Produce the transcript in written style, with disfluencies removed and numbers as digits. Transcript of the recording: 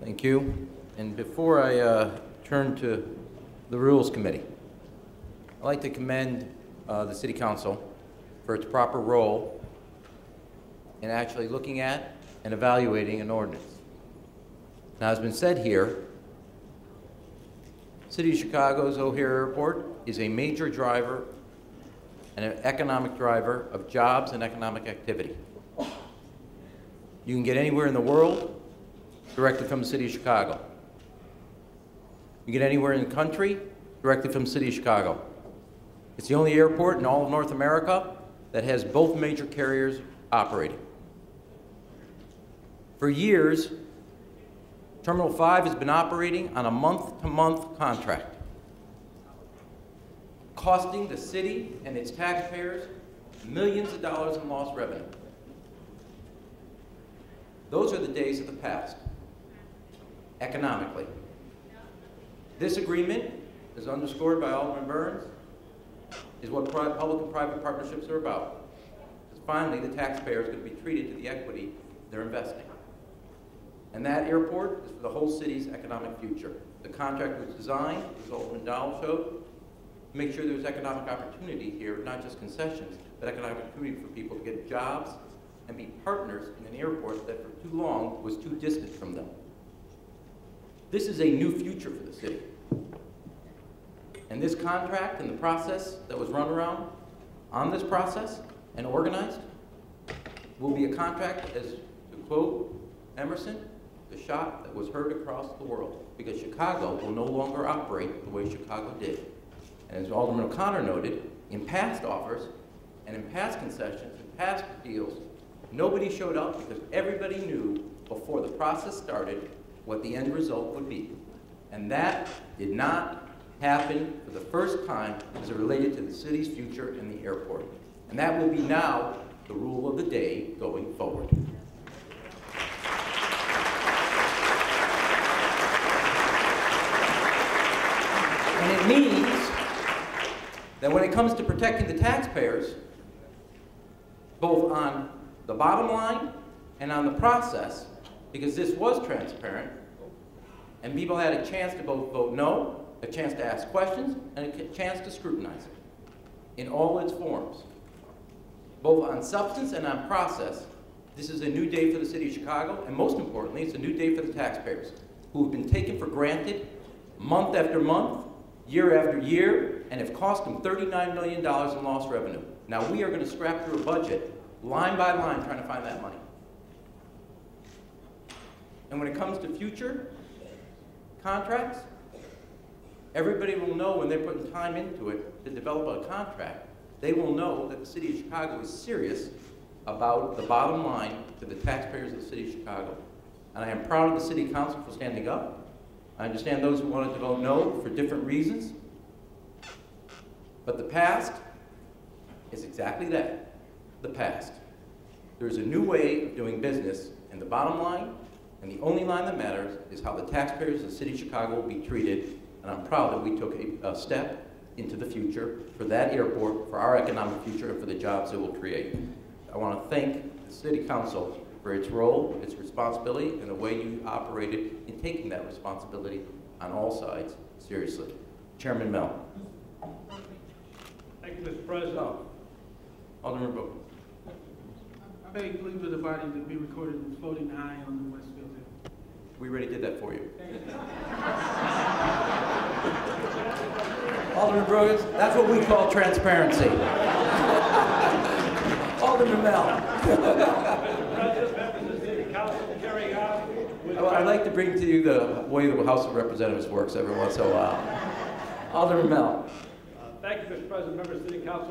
Thank you. And before I turn to the Rules Committee, I'd like to commend the City Council for its proper role in actually looking at and evaluating an ordinance. Now, as has been said here, City of Chicago's O'Hare Airport is a major driver and an economic driver of jobs and economic activity. You can get anywhere in the world directly from the City of Chicago. You can get anywhere in the country directly from the City of Chicago. It's the only airport in all of North America that has both major carriers operating. For years, Terminal 5 has been operating on a month-to-month contract, costing the city and its taxpayers millions of dollars in lost revenue. Those are the days of the past, economically. This agreement, as underscored by Alderman Burns, is what public and private partnerships are about. Because finally, the taxpayer is going to be treated to the equity they're investing. And that airport is for the whole city's economic future. The contract was designed, as Alderman Dowell showed, to make sure there's economic opportunity here, not just concessions, but economic opportunity for people to get jobs and be partners in an airport that for too long was too distant from them. This is a new future for the city. And this contract and the process that was run around on this process and organized will be a contract, as to quote Emerson, the shot that was heard across the world, because Chicago will no longer operate the way Chicago did. And as Alderman O'Connor noted, in past offers and in past concessions and past deals, nobody showed up because everybody knew before the process started what the end result would be. And that did not happen for the first time as it related to the city's future in the airport. And that will be now the rule of the day going forward. And it means that when it comes to protecting the taxpayers, both on the bottom line and on the process, because this was transparent, and people had a chance to both vote no, a chance to ask questions, and a chance to scrutinize it in all its forms. Both on substance and on process, this is a new day for the City of Chicago, and most importantly, it's a new day for the taxpayers, who have been taken for granted month after month, year after year, and have cost them $39 million in lost revenue. Now we are going to scrap through a budget, line by line, trying to find that money. And when it comes to future contracts, everybody will know when they're putting time into it to develop a contract, they will know that the City of Chicago is serious about the bottom line to the taxpayers of the City of Chicago. And I am proud of the City Council for standing up. I understand those who wanted to vote no for different reasons. But the past is exactly that, the past. There is a new way of doing business, and the bottom line, and the only line that matters, is how the taxpayers of the City of Chicago will be treated. And I'm proud that we took a step into the future for that airport, for our economic future, and for the jobs it will create. I want to thank the City Council for its role, its responsibility, and the way you operated in taking that responsibility on all sides seriously. Chairman Mell. Thank you, Mr. President. Alderman Brooke. I beg to leave the body to be recorded as voting aye on the Westfield bill. We already did that for you. Alderman Brooks, that's what we call transparency. Alderman Mell. I'd like to bring to you the way the House of Representatives works every once in a while. Alderman Mell. Thank you, Mr. President, members of the City Council.